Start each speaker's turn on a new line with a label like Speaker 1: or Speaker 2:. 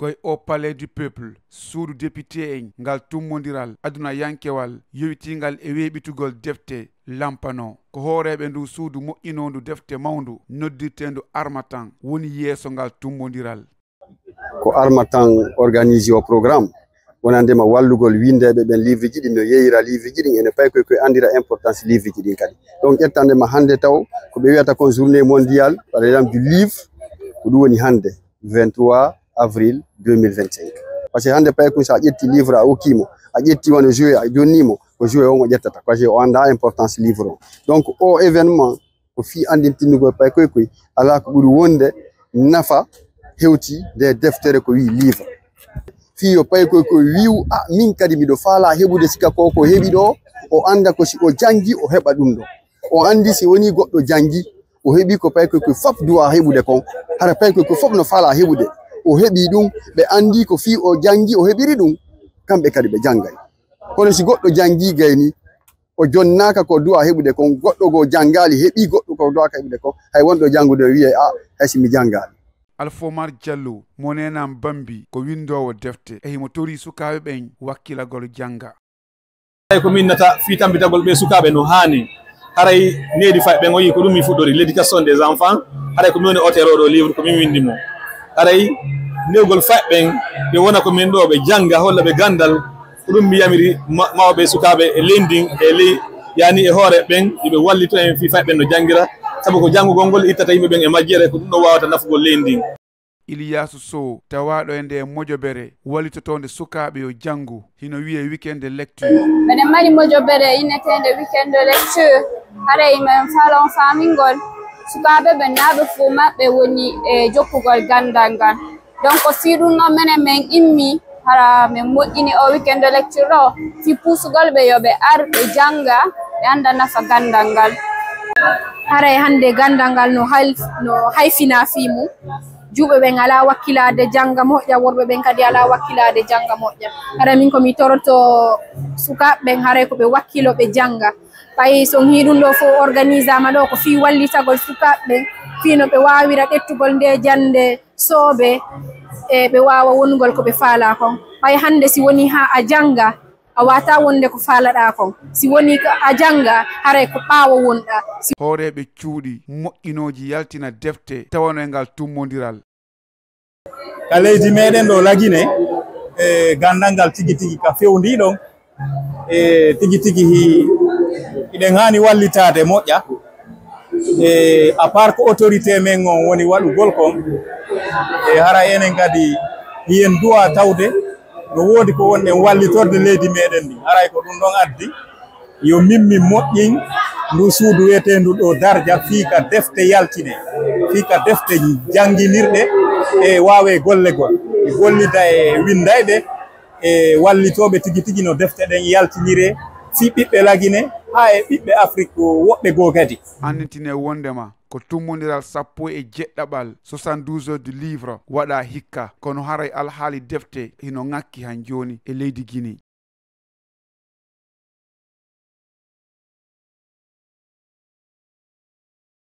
Speaker 1: koye o palais du peuple suudu député en ngal tummodiral aduna yankewal yowitingal e weeɓitugol defte lampano ko hooreɓe ndu suudu moƴƴinondu defte mawndu noddirtendu Armatan woni yeeso ngal tummodiral.
Speaker 2: Ko Armatan organise o programme wonandema wallugol windeɓe ɓen livre ji ɗin no yeyira livre ji ɗin ene pay koye andira importance livre ji ɗin kadi. Donc ƴettandema hande taw ko ɓe wiyata ko journée mondiale par exemple du livre ko ɗum woni hande 23 avril 2025. Parce que hande pay ko sa ƴetti livre a hokkimo a ƴetti wona joué a jonnimo ko joué on o ƴettata parce que o anda importance livre o. Donc o événement ko fi andintinigol pay koye ala ko ɓuri wonde nafa hewti de deftere ko wi livre. Fiyo pay koye wiu min kadi miɗo faala heɓude sika ko heɓi ɗo o anda ko si o jangi o heɓa ɗum ɗo. O andi si woni goɗɗo jangi o heɓi ko pay koye fof duwa heɓude kon hara pay koye fof no faala heɓude o heɓi ɗum ɓe andi ko fi o jangi o heɓiri ɗum kamɓe kadi ɓe jangay. Kono si goɗɗo jangi gayni o jonnaka ko duwa heɓude kon goɗɗo go jangali heɓi goɗɗo ko duwa heɓude kon hay wonɗo jangude wiye haysi mi jangali.
Speaker 1: Alfomar Diallo mo nenam Bambi ko windowo defte e himo tori sukaɓe ɓen wakkilagol janga.
Speaker 3: Ko min nata fi tambitagol ɓe sukaɓe no hani haray nedi fa ɓen o yi ko ɗum mi fuɗɗori l'éducation des enfants haray ko min woni auteur oɗo livre ko min windi mo haray newgol fa ɓen ɓe wona ko min ɗo ɓe janga holla ɓe gandal ko ɗum mi yamiri mawɓe sukaɓe e lendin e ley yani e hoore ɓen yoɓe wallito en fi fa ɓen no jangira sabu ko jangugol ngol ittata yimɓe ɓen e majjere ko ɗum ɗo wawata nafugol leydi.
Speaker 1: Iliyasu Sow tawaɗo e nde mojobere wallitotonde sukaɓe yo jangu hino wiye weekend de lecture.
Speaker 4: Minen mari mojobere innetende weekend de lecture haray men falon famingol sukaɓe ɓe naaɓe fo maɓɓe woni e jokkugol gandal ngal. Donc fi ɗum noon minen min immi hara min moƴƴini o weekend de lecture ɗo fi pusugol ɓe yoɓe ar ɓe janga ɓe anda nafa gandal ngal.
Speaker 5: Haray hande gandal ngal no hayfina fimu juɓe ɓen ala wakkilade janga moƴƴa worɓe ɓen kadi ala wakkilade janga moƴƴa. Haray min komi toroto sukaɓe ɓen haray ko ɓe wakkilo ɓe janga ɓay son hiɗum ɗo fo organisama ɗo ko fi wallitagol sukaɓe ɓen fino ɓe wawira ƴettugol nde jande soobe e ɓe wawa wongol ko ɓe faala kon. Ɓay hande si woni ha a janga a wata wonde ko faalaɗa kon si woni a janga haray ko ɓaawo wonɗa.
Speaker 1: Hooreɓe cuuɗi moƴƴinoji yaltina defte tawano e ngal tummodiral.
Speaker 3: Ka leydi meɗen ɗo lagine e gandal ngal tigi tigi ka fewndi ɗon e tigi tigi iɗen hani wallitade moƴƴa e à part ko autorité men on woni waɗugol kon e hara enen kadi hiyen duwa tawde no woodi ko wonɗen wallitorde leydi meɗen ndi haray ko ɗum ɗon addi yo mimmi moƴƴin ndu suudu wiyetendu ɗo darja fii ka defte yaltine fii ka defte janginirɗe e wawe gollegol e gollida e windayɓe e wallitoɓe tigi tigi no defte ɗen yaltinire fii ɓiɓɓe lagine ha e ɓiɓɓe Afrique woɓɓe goo kadi.
Speaker 1: Annitine wondema ko tummodiral 17 72 heures du livre waɗa hikka kono haray alhaali defte hino ŋakki han joni e leydi Guinée.